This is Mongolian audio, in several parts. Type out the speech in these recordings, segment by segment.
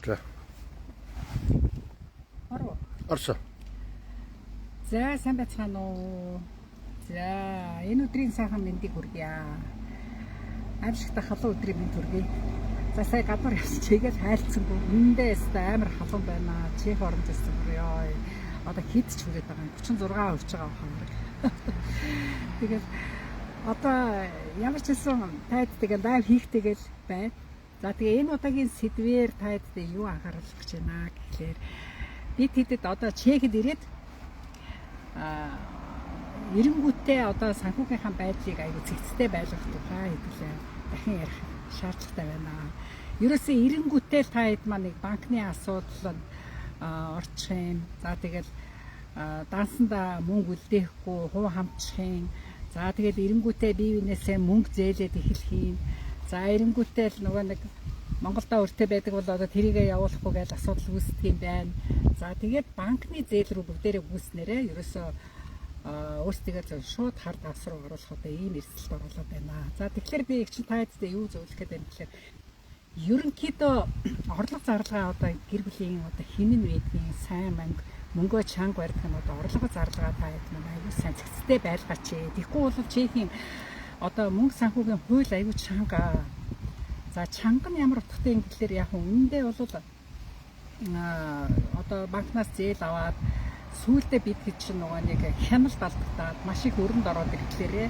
За. Орсон. За сайн байцгаана уу. За энэ өдрийн сайхан мэндийг хүргье. Аимшигтай халуун өдрийн мэнд хүргэе. За сая гадар явсан чигээл хайлтсангүй. Үндэ өстө амар халуун байна. Чех оронд өстө ёо. Одоо хэд ч хүрээд байгаа юм. 36 хувьч байгаа хаа. Тэгээд одоо ямар ч хэлсэн таад тэгээд лайв хийхтэйгэл байна. За тэгээ энэ удаагийн сэдвээр таад юу анхааруулах гэж байна гэхлээр бид хэдэд одоо Чехэд ирээд эренгүүтээ одоо санхүүгийнхаа байдлыг аягүй цэгцтэй байлгах тухай хэдүүлээ дахин ярих шаардлагатай байна. Ерөөсөө эренгүүтээ та хэд маань нэг банкны асуудал орчих юм. За тэгэл дансанда мөнгө үлдээхгүй хуу хамчих юм. За тэгэл эренгүүтээ бие биенээсээ мөнгө зээлээд эхлэх юм. За эренгүүтээ л нөгөө нэг Монголдо өртөө байдаг бол одоо тэрийгээ явуулахгүй гэж асуудал үүсдэг юм байна. За тэгээд банкны зээл рүү бүгдээрээ гүйснээрээ ерөөсөө өөрсдөө шууд хард авс руу оруулах одоо ийм эрсдэлд оруулаад байна. За тэгэхээр би их чинь таацтай юу зөвлөх гээд байна гэхээр ерөнхийдөө орлого зарлагаа одоо гэр бүлийн одоо хинэн байдгийн сайн мөнгөө чанга барих нь одоо орлого зарлагаа таад маань аюул сайн цэгцтэй байлгаач. Тэгэхгүй бол Чехийн одоо мөнгө санхүүгийн хууль аюул чанга. За чанга нь ямар утгатай юм гэхэлэр яг үнэндээ бол одоо банкнаас зээл аваад сүүлдээ бид хэд чинь нөгөө нэг хяналт алдагдаад маш их өрөнд ороод ирэхлээрээ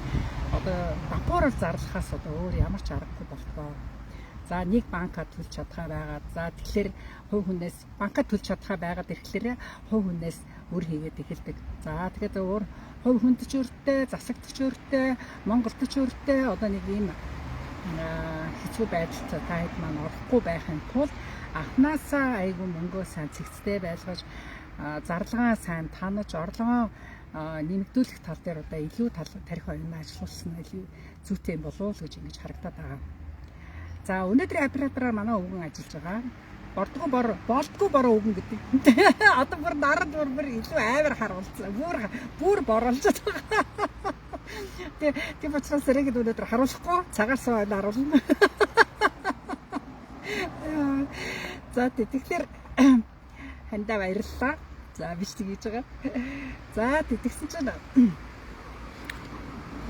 одоо бакуураар зарлахаас одоо өөр ямар ч аргагүй болтгоо. За нэг банкад төлж чадхаа байгаад за тэгэхээр хувь хүнээс банкад төлж чадхаа байгаад ирэхлээрээ хувь хүнээс үр хийгээд эхэлдэг. За тэгээд өөр хувь хүнд ч өртөө, засагт ч өртөө, Монголд ч өртөө одоо нэг ийм хэцүү байдалд та хэд маань орохгүй байхын тулд анхнаасаа айгүй мөнгөө сайн цэгцтэй байлгаж зарлагаа сайн танаж орлогоо нэмэгдүүлэх тал дээр одоо илүү тарих оюунаа ажиллуулсан илүү зүйтэй юм болов уу гэж ингэж харагдаад байгаа. За өнөөдрийн оператороор манай өвгөн ажиллаж байгаа. Болдгоо бороо өвгөн гэдэг. Одоо бүр наранд бүр илүү амар харуулсан. Бүр боруулж байгаа. Тийм учраас зэрэг өнөөдөр харуулахгүй цагаар суугаад харуулна. За тэгэхээр хандаа баярлалаа. За биш тэгж байгаа. За тэгсэн чинь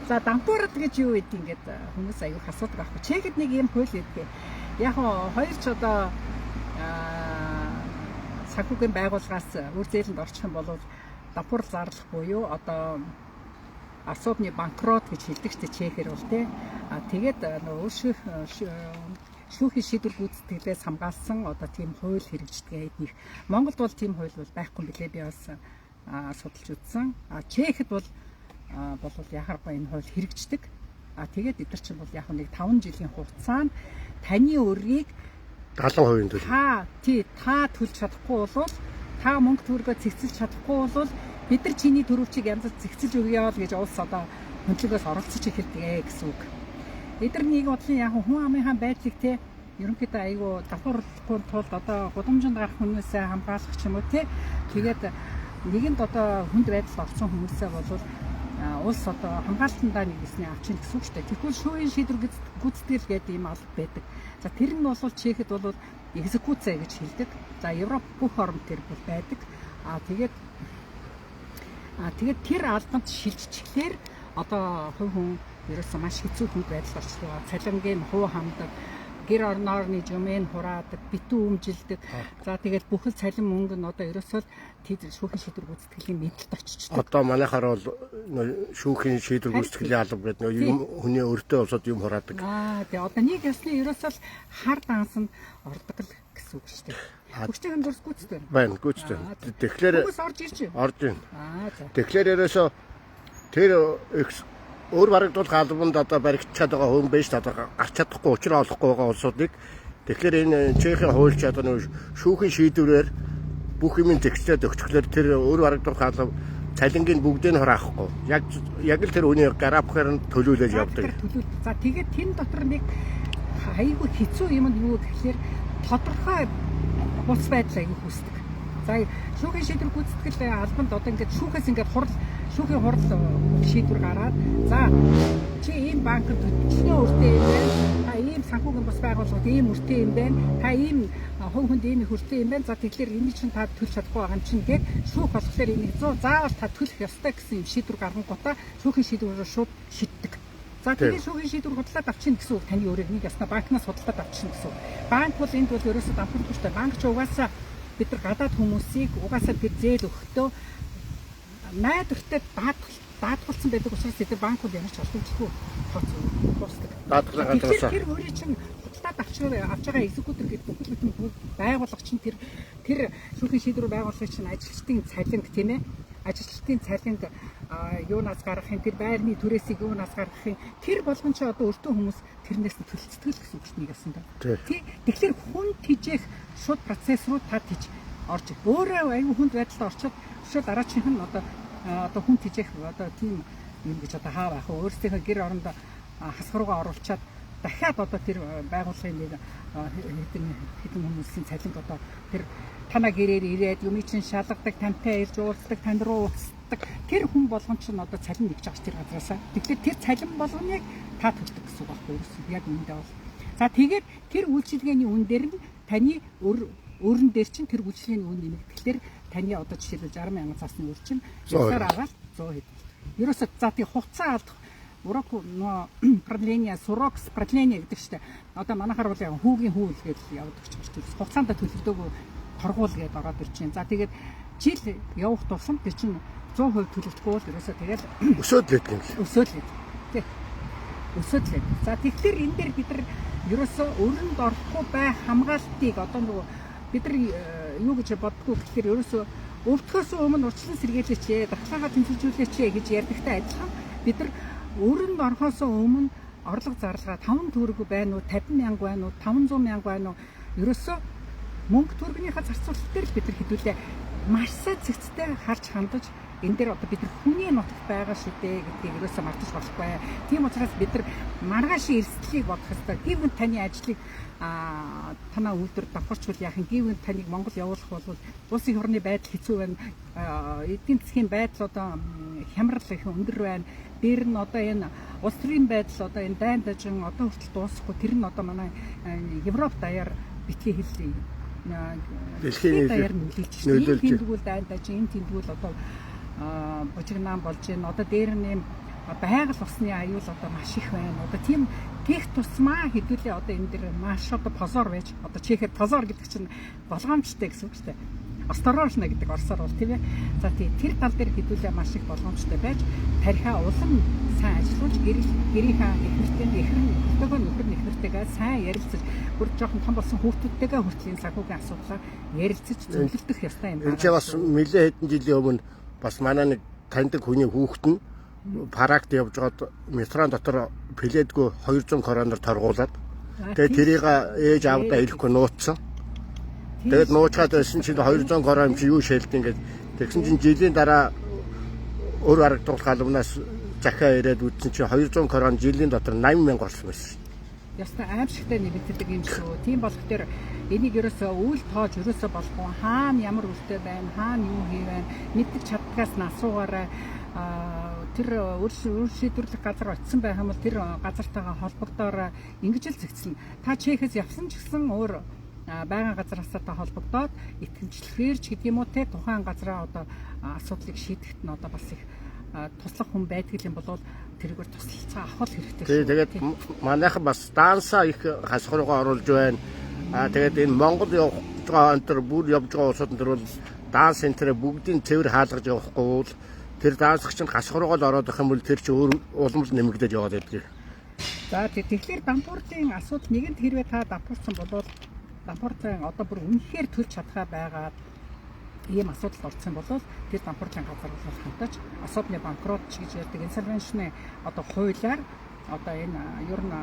за дампуурд гэж юу гэдэг ингээд хүмүүс аягүй асуудаг байхгүй. Чехэд нэг юм хууль өгдөө. Яг хоёр ч одоо санхүүгийн байгууллагаас үр зээлэнд орчих юм бол дампуур зарлах буюу одоо особны банкрот гэж хэлдэг ч Чехээр бол тий. Тэгээд нөгөө шүүхийн шийдвэр гүйцэтгэлээс хамгаалсан одоо тийм хууль хэрэгждэг нэг. Монголд бол тийм хууль бол байхгүй билээ би бас судалж үзсэн. Чехэд бол яхахгүй энэ хууль хэрэгждэг. Тэгээд эдгээр чинь бол яг нэг 5 жилийн хугацаанд таны өрийг 70% төлөв. Та төлж чадахгүй бол та мөнгө төгрөгөө цэгцэлж чадахгүй бол бид нар чиний төрөвчийг янз бүр зэгцэж өгье гэж улс одоо хөндлөгөөс оролцож эхэлдэг гэсэн үг. Эдгээр нэг бодлын яг хүн амынхаа байдлыг те ерөнхийдөө айгүй давхарлахгүй тулд одоо гудамжинд гарах хүмүүсээ хамгаалах ч юм уу те. Тэгээд нэгэнд одоо хүнд байдалд орсон хүмүүсээ бол улс одоо хамгаалтандаа нэгэсний авчин гэсэн үг шүү дээ. Тэгвэл шүүхийн шийдвэр гүйцэтгэл гэдэг ийм алба байдаг. За тэр нь бол Чехэд бол экзекуцэ гэж хэлдэг. За Европ бүх орнд тэр бол байдаг. Тэгээд тэр албанд шилжчихлээр одоо хувь хүн ерөөсөө маш хэцүү хүнд байдалд орчихлоо. Цалингийн хуу хамдаг, гэр орноорны жумын хураадаг, битүү өмжилдэг. За тэгээд бүхэл цалин мөнгө нь одоо ерөөсөө шүүхийн шийдвэр гүйцэтгэлийн мэдлэлд очичдаг. Одоо манайхаар бол шүүхийн шийдвэр гүйцэтгэлийн алба гэдэг юм хүний өртөө усад юм хураадаг. Тэгээ одоо нэг ясны ерөөсөө хар дансанд ордог л гэсэн үг шүү дээ. Хүчтэйг дурс гүйцэтгэв. Байна, гүйцэтгэв. Тэгэхээр хүмүүс орж ирж байна. Орж байна. За. Тэгэхээр ерөөсөө тэр өөр барагдуулах албанд одоо баригдчихад байгаа хүн биш одоо гарч чадахгүй учраа олохгүй байгаа улсуудыг тэгэхээр энэ Чехийн хуульч одоо шүүхийн шийдвэрээр бүх юм зэгцлээд өгчихлөөр тэр өөр барагдуулах алба цалингийн бүгдийг хураахгүй яг л тэр үний гараапхаар нь төлүүлээд явдаг. За тэгээд тэн дотор нэг айгүй хэцүү юм нь юу гэхээр тодорхой улс байдал аягүй хүсдэг. За шүүхийн шийдвэр гүйцэтгэл албанд одоо ингээд шүүхээс ингээд хурал шүүхийн хурал шийдвэр гаргаад за чи ийм банкнд төдөлсөний өртөө юм байна. Та ийм санхүүгийн бас байгууллагад ийм өртөө юм байна. Та ийм хувь хүнд ийм их өртөө юм байна. За тэгэхээр энийг чинь та төлж чадахгүй байгаа юм чинь гээд шүүх болохоор энийг 100 заавал та төлөх ёстой гэсэн юм шийдвэр гаргангуудаа шүүхийн шийдвэрээр шууд шийддэг. За тэгээд шүүхийн шийдвэр худлаад авчихна гэсэн үг таны өөрийг нэг ясна банкнаас худалдаад авчихна гэсэн үг. Банк бол энд бол ерөөсөө дампуурчтай. Банк ч угаасаа бид нар гадаад хүмүүсийг угаасаа тэр зээл өгөхдөө найдвартай даатгалсан байдаг учраас тэр банкуд ямар ч холбогдохгүй тооцдог. Даатгалын газраас тэр өөрийн чинь худалдаад авч байгаа экзекутор гэдэг бүхэл бүтэн байгууллага чинь тэр шүүхийн шийдвэр байгууллагын чинь ажилчдын цалинг тийм ээ. Ажилчдын цалинг юунаас гаргахын тэр байрны түрээсийг юунаас гаргахын тэр болгон ч одоо өртөө хүмүүс тэрнээс нь төлцдөг л гэсэн үг чинь яасан да. Тэгэхээр хүн тижээх шууд процесс руу та тиж орж өөрөө аюу хүнд байдалд орчод дараачих нь одоо хүн тижээх одоо тийм юм гэж одоо хаа байх өөрсдийнхөө гэр оронд хасгаруугаа оруулчаад дахиад одоо тэр байгууллагын нэг хэдэн хүмүүсийн цалинг одоо тэр танаа гэрээр ирээд юм чинь шалгадаг, тантай ирж уулздаг, тань руу уулздаг. Тэр хүн болгон ч одоо цалин нэгж байгаа ч тэр газараасаа. Тэгэхээр тэр цалин болгоныг та төлдөг гэсэн үг байхгүй юу? Яг үүндээ бол. За тэгээд тэр үйлчилгээний үн дээр нь таны өөрөн дээр чинь тэр үйлчилгээний үн нэмэгдэхлээр таны одоо жишээлбэл 60,000 цасны үр чинь ёсоор агаад 100 хэд. Ерөөсөө за тий хугацаа алдах урок продление срок продление гэдэг чинь одоо манайхаар бол яг хүүгийн хүүл гэж явдаг ч гэж байна. Хугацаанд төлөвлөдөөгүй торгуул гэдээ ороод ирж байна. За тэгээд жил явах тусам тэр чинь 100% төлөвлөхгүй бол ерөөсөө тэгээд өсөөд л гэдэг юм. Өсөөд л. Тий. Өсөөд л. За тэгэхээр энэ дээр бид нар ерөөсөө өрөнд орохгүй байх хамгаалтыг одоо нөгөө бид нар юу гэж боддгоо гэхээр ерөөсөө өвдөхөөс өмнө урьдчилан сэргийлээч, дархлаагаа тэмцэлжүүлээч гэж ярьдагтай адилхан бид нар өрөнд орохоос өмнө орлого зарлага 5 төгрөг байна уу, 50,000 байна уу, 500,000 байна уу? Ерөөсөө мөнгө төгрөгийнхаа зарцуулалт дээр бид нар хэдүүлээ маш сайн цэгцтэй харж хандаж энэ дээр одоо бид нар хүний нутагт байгаа шүү дээ гэдгийг ерөөсөө мартаж болохгүй. Тийм учраас бид нар маргаашийн эрсдлийг бодох хэрэгтэй. Гівэн таны ажлыг танаа үйлдвэр давхарчвал яах юм? Гівэн таныг Монгол явуулах бол улсын орны байдал хэцүү байна. Эдийн засгийн байдал одоо хямрал их өндөр байна. Дээр нь одоо энэ улс төрийн байдал одоо энэ дайн дажин одоо хүртэл дуусахгүй. Тэр нь одоо манай Европ даяар битгий хэллээ. Дэлхийн даяар нөлөөлж байна. Энэ тэмдгүүл дайн дажин энэ тэмдгүүл одоо бужигнаан болж байна. Одоо дээр нь юм байгаль усны аюул одоо маш их байна. Одоо тийм тех тусмаа хэдүүлээ одоо энэ дэр маш одоо позор байж одоо чихээр позор гэдэг чинь болгоомжтой гэсэн үг шүү дээ. Осторожно гэдэг орсоор бол тийм ээ. За тэр тал дээр хэдүүлээ маш их болгоомжтой байж тарихаа улам сайн ажиллуулж гэрийнхаа нөхөртөө нөхөр нөхөртэйгээ сайн ярилцаж бүр жоохон том болсон хүүхдүүдтэйгээ хүртэл энэ санхүүгийн асуудлаа ярилцаж зөвлөлдөх ёстой юм байна. Энд ч бас нэлээд хэдэн жилийн өмнө бас манай нэг таньдаг хүний хүүхэд нь парагт явж байгаад метрон дотор пледгүй 200 короноор торгуулад тэгээд тэрийг ээж аавдаа хэлэхгүй нууцсан. Тэгээд нуучгаад байсан чинь 200 корон чи юу шээлдэг ингээд тэгсэн чинь жилийн дараа өөр арга тулгаалнаас захиа ирээд үзсэн чинь 200 корон жилийн дотор 80,000 орсон байсан. Яста аимшигтай нэгддэг юм шүү. Тийм болох дээр энийг ерөөсөө үйл тоож ерөөсөө болохгүй. Хаана ямар үлдээ байна, хаана юу хийвэн мэддэг чаддгаас нь асуугаарай. Тэр өөр шийдвэрлэх газар очисон байх юм бол тэр газартайгаа холбогдоор ингэж л зэгцэлнэ. Та Чехээс явсан ч гэсэн өөр байгаан газараасаа та холбогдоод итгэмжлэхээр ч гэдэг юм уу те тухайн газраа одоо асуудлыг шийдэхэд нь одоо бас их туслах хүн байдаг юм бол тэргээр туслалцаа авах хэрэгтэй шүү. Тэгээд манайхан бас дансаа их хасгаруугаа оруулж байна. Тэгээд энэ Монгол явж байгаа өнтер бүр явж байгаа улсууд өнтер бол данс центрээ бүгдийн цэвэр хаалгаж явахгүй бол тэр дансагч нь хасгаруугаа л ороод их юм бол тэр чи өөр уламж нэмэгдэж яваад байдаг. За тэгэхээр дампуурын асуудал нэгэнт хэрвээ та дампуурсан бол дампуурын одоо бүр үнэхээр төлж чадхаа байгаад ийм асуудал орсон бол тэр дампуурын газар бол хамтаач особны банкрот гэж ярьдаг инсольвеншны одоо хуулиар одоо энэ ер нь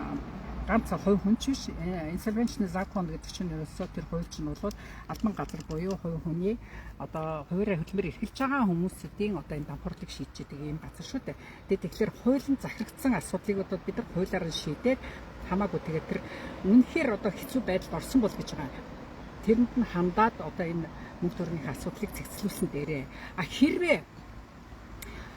ганц хувь хүн ч биш инсольвеншны закон гэдэг чинь ерөөсөө тэр хууль чинь бол албан газар буюу хувь хүний одоо хуваарь хөдөлмөр эрхэлж байгаа хүмүүсийн одоо энэ дампуурлыг шийдэж байгаа юм газар шүү дээ. Тэгэхээр хуулийн захирагдсан асуудлыг одоо бид нар хуулиар шийдээд хамаагүй тэгээд тэр үнэхээр одоо хэцүү байдалд орсон бол гэж байгаа. Тэрэнд нь хандаад одоо энэ мөнгө төрийн асуудлыг цэгцлүүлсэн дээрээ. Хэрвээ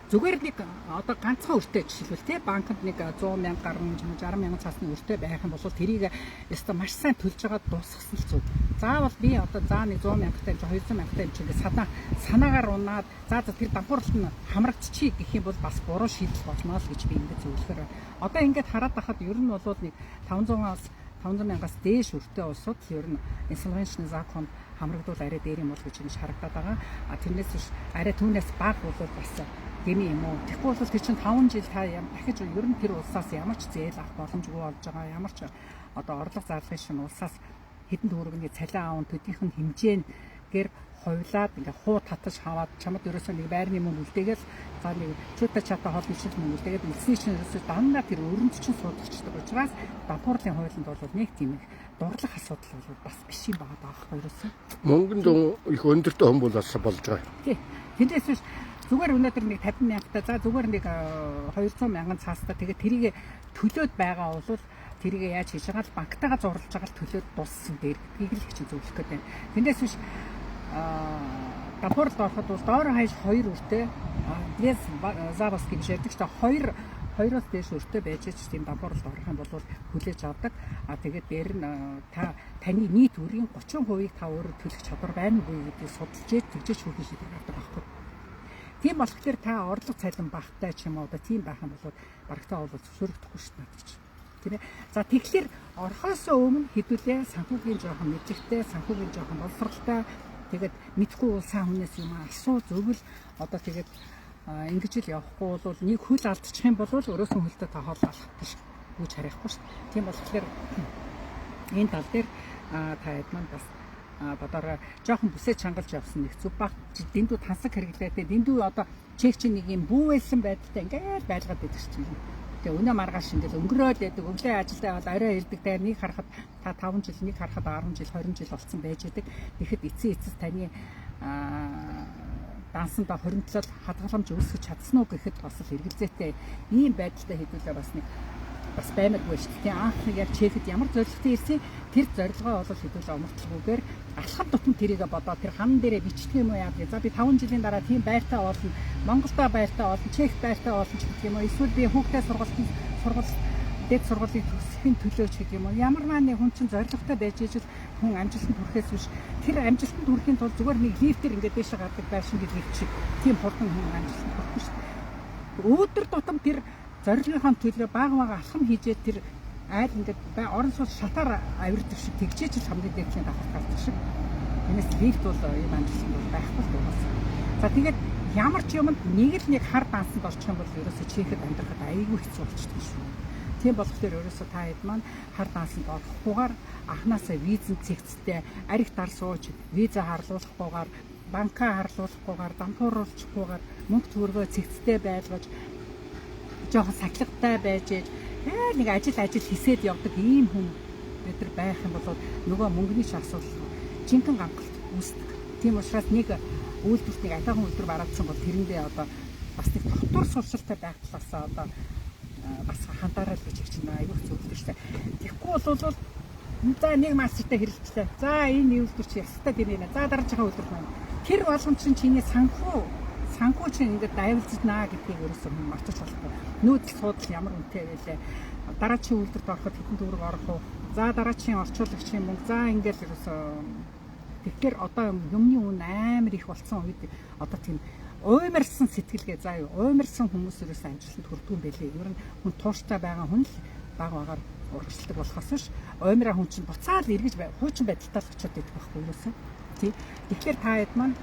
Зүгээр нэг одоо ганцхан өртөө жишээлбэл тий банкнд нэг 100 мянга гаруй 60 мянган цаасны өртөө байх юм бол тэрийг өстө маш сайн төлж байгаа дуусгасан л зүг. Заавал би одоо заа нэг 100 мянгатай 200 мянгатай ч ингэ санаагаар унаад за тэр дампуурлалт нь хамрагдчихъя гэх юм бол бас буруу шийдэл болно л гэж би ингэ зөвлөхөр. Одоо ингээд хараад байхад ер нь бол нэг 500-аас 500 мянгаас дээш өртөө улсууд ер нь инсолвеншны закон хамрагдвал арай дээр юм бол гэж ингэж харагдаад байгаа. Тэрнээс биш арай түүнээс бага бол бас гэмий юм уу. Тэгэхгүй бол тэр чинь 5 жил та дахиж ер нь тэр улсаас ямар ч зээл авах боломжгүй болж байгаа. Ямар ч одоо орлого зарлагын шин улсаас хэдэн төгрөгийн цалин аав төдийнх нь хэмжээгээр хувлаад ингээ хуу татаж хаваад чамд ерөөсөө нэг байрны мөнгө үлдээгээл за нэг чута чата хоолны шил мөнгө үлдээгээд үлсний шин ерөөсөө дандаа тэр өрөнд чинь суудагчдаг учраас дампуурлын хуулинд бол нэг тийм их дурлах асуудал бол бас биш юм байна даахгүй ерөөсөө. Мөнгөнд их өндөртэй хүн бол бас болж байгаа. Тий. Тэндээс биш зүгээр өнөөдөр нэг 50 мянгатай за зүгээр нэг 200 мянган цаастаа тэгээд тэрийг төлөөд байгаа бол тэрийг яаж хийж байгаа л банктайгаа зурлаж байгаа л төлөөд дууссан дээр тийг л их зөвлөх гэдэг. Тэндээс биш дампуурлд ороход бол доор хаяж 2 өртөө дээс завас гэж ярьдаг ч та 2-оос дээш өртөө байж ч тийм дампуурлд орох юм бол хүлээж авдаг. Тэгээд дээр нь таны нийт үрийн 30%-ийг та өөрөө төлөх чадвар байна уу гэдгийг судалж тэгжээч хүргэж шийдэх авдаг байхгүй. Тийм болохоор та орлого цалин багтай ч юм уу одоо тийм байх юм бол барагтаа бол зөвшөөрөгдөхгүй шүү дээ. Тийм ээ. За тэгэхээр орхоос өмнө хэдүүлээ санхүүгийн жоохон мэдлэгтэй, санхүүгийн жоохон боловсралтай тэгээд мэдхгүй сайн хүнээс юм асуу зөвл одоо тэгээд ингэж л явахгүй бол нэг хөл алдчих юм бол өрөөсөн хөлтөд та хоол алах гэж үуч харахгүй шүү дээ. Тийм болохоор энэ тал дээр та ядман бас бодороо жоохон бүсээ чангалж явсан нэг зүг баг дэндүү тансаг хэрэглээтэй дэндүү одоо чек чи нэг юм бүүвэлсэн байдалтай ингээд байлгаад байдаг чинь. Тэгээ өнөө маргааш ингээд өнгөрөөд байдаг өглөө ажилдаа бол орой ирдэг дээр нэг харахад та 5 жил нэг харахад 10 жил 20 жил болсон байж байдаг. Тэгэхэд эцэс таны дансандаа хоригдлол хадгаламж үүсгэж чадсан уу гэхэд бас эргэлзээтэй ийм байдалтай хэдүүлээ бас баймаггүй шүү дээ. Анх яг чехэд ямар зорилготой ирсэн тэр зорилгоо бол хэдүүлээ омөртлгүйгээр алхам тутам тэрийг бодоод тэр хан дээрээ бичдэг юм уу яа гэж. За би 5 жилийн дараа тийм байртай болно. Монголда байртай болно, Чех байртай болно ч гэх юм уу. Эсвэл би хүүхдээ дэд сургуулийн төсөхийн төлөөч гэх юм уу. Ямар нэг хүн чинь зорилготой байж ижил хүн амжилтанд хүрэхээс биш. Тэр амжилтанд хүрэхийн тулд зүгээр нэг лифтээр ингээд дэше гардаг байшин гэдэг шиг тийм хурдан хүн амжилтанд хүрэхгүй шүү дээ. Өөдөр тутам тэр зорилгынхаа төлөө бага алхам хийжээ тэр айл ингээд орон сууц шатаар авирдаг шиг тэгжээж л хамгийн дээдлийн давхар гардаг шиг. Энэс лифт бол юм амжилт бол байхгүй л дуусах. За тэгээд ямар ч юмд нэг хар дансанд орчих юм бол ерөөсөө чехэд амьдрахад айгүй хэцүү болчихдог шүү. Тийм болохоор ерөөсөө та хэд маань хар дансанд орохгүйгээр анханасаа визэн цэгцтэй арх дар сууж виза харлуулахгүйгээр банка харлуулахгүйгээр дампууруулчихгүйгээр мөнгө төгрөгөө цэгцтэй байлгаж жоохон сахилгатай байж нэг ажил хийсээд явдаг ийм хүн бид нар байх юм бол нөгөө мөнгөний ч асуудал жинхэнэ гангалт үүсдэг. Тийм учраас нэг үйлдвэртнийг атайхан үйлдвэр бараадсан бол тэрэндээ одоо бас нэг дотор суршилтай байх талаасаа одоо бас хантаарал гэж хэлж байна. Аюул зөвлөж штэ. Тэгэхгүй бол за нэг мастертай хэрэгчлээ. За энэ үйлдвэр чи ястаа тийм ээ. За дарж байгаа үйлдвэр байна. Тэр болгон чинь чиний санхүү чинь ингээд дайвалцнаа гэдгийг ерөөсөө марчиж болохгүй. Нүүдэл суудал ямар үнэтэй байлээ. Дараачийн үйлдвэрт ороход хэдэн төгрөг орох уу? За дараачийн орчуулагчийн мөнгө. За ингээд ерөөсөө тэгэхээр одоо юмны үн амар их болцсон үед одоо тийм уймарсан сэтгэлгээ заа юу. Уймарсан хүмүүс ерөөсөө амжилтанд хүрдэг юм байлээ. Ер нь хүн тууштай байгаа хүн л багаар урагшилдаг болохоос ш. Уймараа хүн чинь буцаал эргэж хуучин байдалтай л очиод идэх байхгүй ерөөсөө. Тий. Тэгэхээр та хэд маань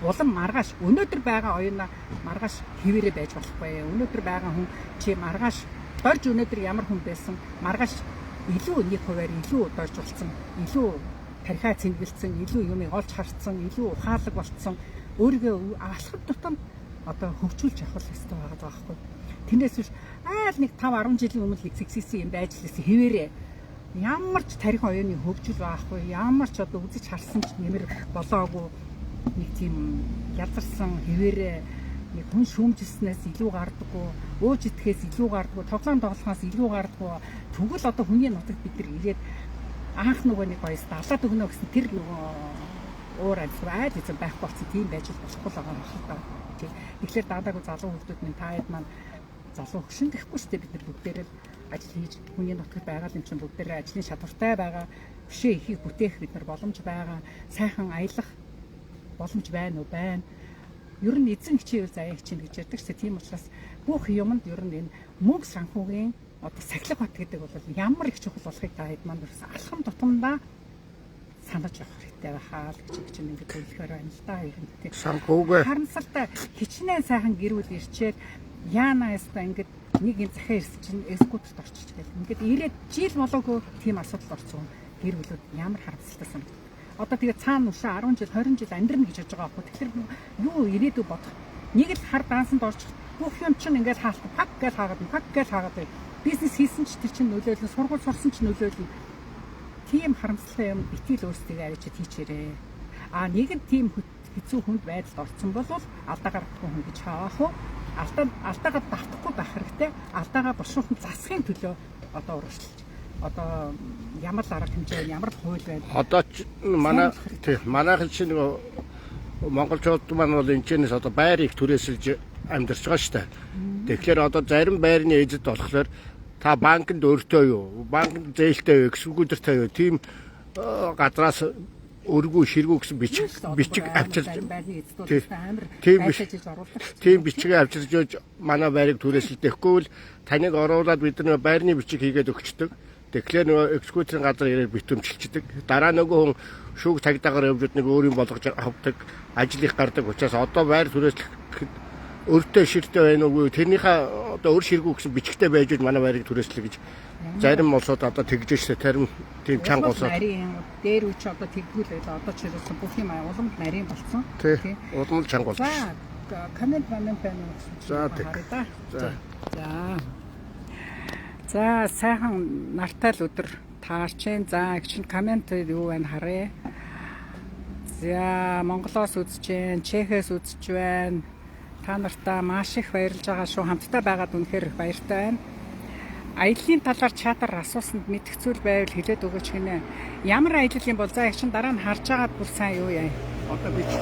улам маргааш өнөөдөр байгаа оюуна маргааш хэвээрээ байж болохгүй. Өнөөдөр байгаа хүн чи маргааш дорж өнөөдөр ямар хүн байсан маргааш илүү нэг хувиар илүү дорж болсон, илүү тархиа цэнгэлсэн, илүү юмыг олж харцсан, илүү ухаалаг болцсон, өөрийгөө алхам тутам одоо хөгжүүлж авах хэрэгтэй байгаа байхгүй. Тэрнээс биш айл нэг 5-10 жилийн өмнө хэсэгсэн юм байж лээсэн хэвээрээ ямар ч тархи оюуны хөгжил байхгүй, ямар ч одоо үзэж харсан ч нэмэр болоогүй нэг тийм ялзарсан хэвээрээ нэг хүн шүүмжилснээс илүү гардаггүй, өөж итгэхээс илүү гардаггүй, тоглохоос илүү гардаггүй. Тэгвэл одоо хүний нутагт бид нар ирээд анх нөгөө нэг гоёс далаад өгнө гэсэн тэр нөгөө уур амьсгал айл эзэн байхгүй болсон тийм байж болохгүй л байгаа юм байна. Тэгэхээр даадаагүй залуу хүмүүс минь та хэд маань залуу хөшин гэхгүй шүү дээ бид нар бүгдээрээ л ажил хийж хүний нутагт байгаа юм чинь бүгдээрээ ажлын чадвартай байгаа бишээ ихийг бүтээх бид нар боломж байгаа сайхан аялах боломж байна уу байна. Ер нь эзэн хичээвэл заяа хичээнэ гэж ярьдаг ч тийм учраас бүх юмд ер нь энэ мөнгө санхүүгийн одоо сахилга бат гэдэг бол ямар их чухал болохыг та хэд маань алхам тутамдаа санаж явах хэрэгтэй байхаа л гэж ингэж хэлэхээр байна л да ер нь тийм. Санхүүгээ Харамсалтай хичнээн сайхан гэр бүл ирчээд яана яста ингэж нэг юм захиа ирсэн чинь эскутерт орчих гэл. Ингээд ирээд жил болоогүй тийм асуудал орсон гэр бүлүүд ямар харамсалтай санагдав. Одоо тэгээ цаана үшээ 10 жил 20 жил амьдрна гэж бодож байгаа байхгүй. Тэгэхээр юу ирээдүй бодох. Нэг л хар даансанд орчих. Бүх юм чинь ингээд хаалт пак гэж хаагаад бизнес хийсэн ч тэр чинь нөлөөлнө, сургууль сурсан ч нөлөөлнө. Тийм харамсалтай юм итгэл өөрсдөө авчиж хийчээрээ. Нэгэн тийм хэцүү хүнд байдалд орсон бол алдаа гаргахгүй хүн гэж хаах уу? Алдаагаа давтахгүй байх хэрэгтэй. Алдаагаа бушуухан засахын төлөө одоо урагшлж. Одоо ямар арга хэмжээ, ямар хууль байна. Одоо манайхан чинь нөгөө монголчууд маань бол энэчнээс одоо байр их түрээсэлж амьдарч байгаа шүү дээ. Тэгэхээр одоо зарим байрны эзэд болохоор та банкнд өөртөө юу, банкнд зээлтэй юу, экскүүтертэй юу, тийм газраас өргүү ширгүү гэсэн бичиг авчирч тийм бичиг авчирч өгч манай байрыг түрээсэлдэхгүй бол таныг оруулаад бид нар байрны бичиг хийгээд өгчдөг. Тэгэхээр нөгөө экскүүтерийн газар ирээд битүүмчилчдэг. Дараа нөгөө хүн шүүг цагдаагаар явж нэг өөр юм болгож авдаг, ажил их гардаг учраас одоо байр түрээслэхэд өөртөө ширтэй байна уу? Тэрнийхээ одоо өөр ширгүү гэсэн бичгтэй байж манай байрыг түрээслэх гэж зарим улсууд одоо тэгж штэ тарим тийм чанга улсууд. Дээр үуч одоо тэггүүлээд одоо ч ерөөсөн бүх юм уламж нарийн болсон. Тийм. Уламж чанга болсон. За, коммент байна уу? За. За сайхан нартай л өдөр таарч जैन. За чинь коммент юу байна харъя. За Монголоос үзэж जैन, Чехээс үзэж байна. Та нартаа маш их баярлж байгаа шүү. Хамтдаа байгаад үнэхээр баяртай байна. Аяллаа талаар чатаар асуусанд мэдэх зүйл байвал хэлээд өгөөч гинэ. Ямар аялал юм бол за их чинь дараа нь харж агаад бүр сайн юу яа. Одоо би ч